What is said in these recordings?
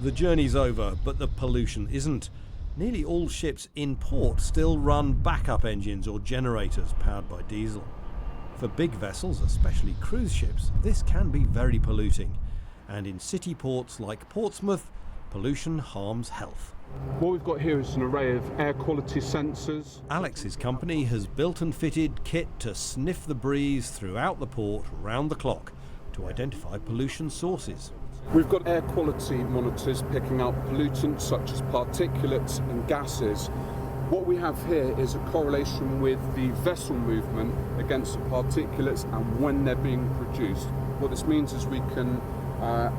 The journey's over, but the pollution isn't. Nearly all ships in port still run backup engines or generators powered by diesel. For big vessels, especially cruise ships, this can be very polluting. And in city ports like Portsmouth, pollution harms health. What we've got here is an array of air quality sensors. Alex's company has built and fitted kit to sniff the breeze throughout the port round the clock to identify pollution sources. We've got air quality monitors picking up pollutants such as particulates and gases. What we have here is a correlation with the vessel movement against the particulates and when they're being produced. What this means is we can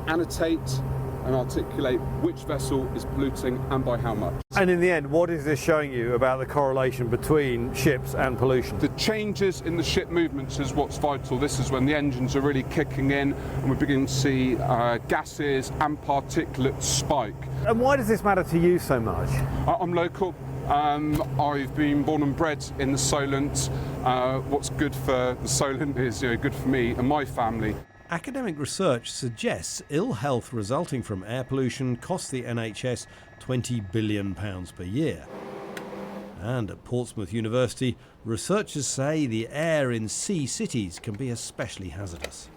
annotate and articulate which vessel is polluting and by how much. And in the end, what is this showing you about the correlation between ships and pollution? The changes in the ship movements is what's vital. This is when the engines are really kicking in and we're beginning to see gases and particulates spike. And why does this matter to you so much? I'm local. I've been born and bred in the Solent. What's good for the Solent is good for me and my family. Academic research suggests ill health resulting from air pollution costs the NHS £20 billion per year. And at Portsmouth University, researchers say the air in sea cities can be especially hazardous.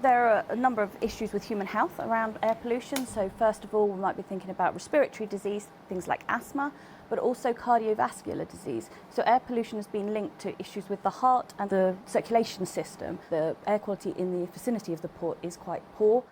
There are a number of issues with human health around air pollution. So first of all, we might be thinking about respiratory disease, things like asthma, but also cardiovascular disease. So air pollution has been linked to issues with the heart and the circulation system. The air quality in the vicinity of the port is quite poor.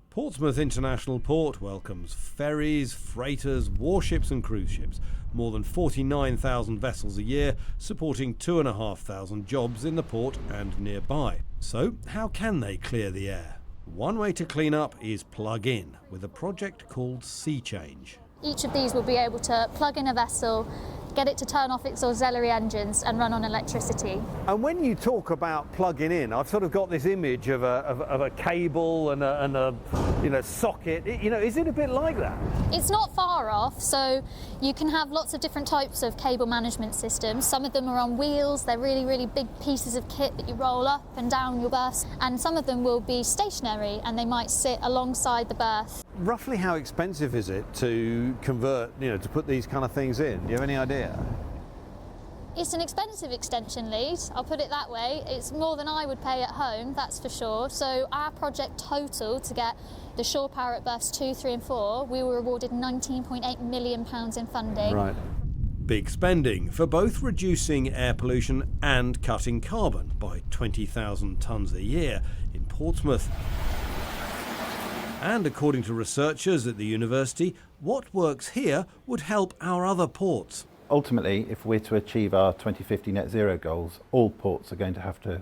Portsmouth International Port welcomes ferries, freighters, warships and cruise ships. More than 49,000 vessels a year, supporting 2,500 jobs in the port and nearby. So how can they clear the air? One way to clean up is plug in, with a project called Sea Change. Each of these will be able to plug in a vessel, get it to turn off its auxiliary engines and run on electricity. And when you talk about plugging in, I've sort of got this image of a cable and a socket. Is it a bit like that? It's not far off, so you can have lots of different types of cable management systems. Some of them are on wheels, they're really, really big pieces of kit that you roll up and down your berth, and some of them will be stationary and they might sit alongside the berth. Roughly how expensive is it to convert, to put these kind of things in? Do you have any idea? It's an expensive extension lead, I'll put it that way. It's more than I would pay at home, that's for sure. So our project total to get the shore power at berths 2, 3 and 4, we were awarded £19.8 million in funding. Right. Big spending for both reducing air pollution and cutting carbon by 20,000 tonnes a year in Portsmouth. And according to researchers at the university, what works here would help our other ports. Ultimately, if we're to achieve our 2050 net zero goals, all ports are going to have to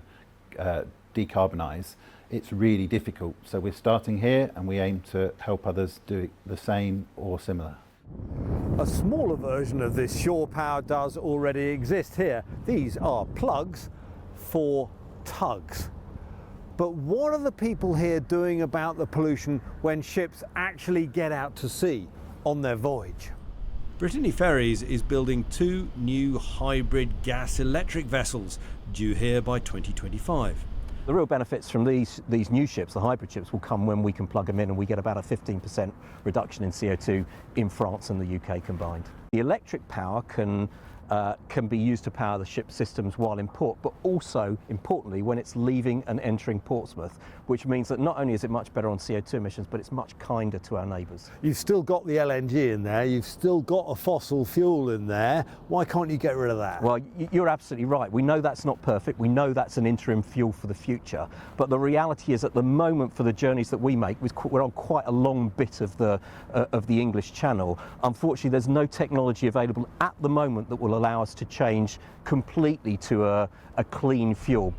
decarbonise. It's really difficult. So we're starting here and we aim to help others do the same or similar. A smaller version of this shore power does already exist here. These are plugs for tugs. But what are the people here doing about the pollution when ships actually get out to sea on their voyage? Brittany Ferries is building 2 new hybrid gas-electric vessels due here by 2025. The real benefits from these new ships, the hybrid ships, will come when we can plug them in and we get about a 15% reduction in CO2 in France and the UK combined. The electric power can be used to power the ship systems while in port, but also, importantly, when it's leaving and entering Portsmouth, which means that not only is it much better on CO2 emissions, but it's much kinder to our neighbours. You've still got the LNG in there, you've still got a fossil fuel in there. Why can't you get rid of that? Well, you're absolutely right. We know that's not perfect. We know that's an interim fuel for the future. But the reality is, at the moment, for the journeys that we make, we're on quite a long bit of the English Channel. Unfortunately, there's no technology available at the moment that will allow us to change completely to a clean fuel.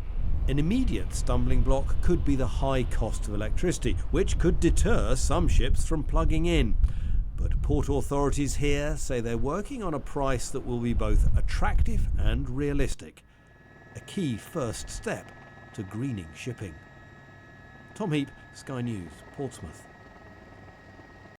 An immediate stumbling block could be the high cost of electricity, which could deter some ships from plugging in. But port authorities here say they're working on a price that will be both attractive and realistic. A key first step to greening shipping. Tom Heap, Sky News, Portsmouth.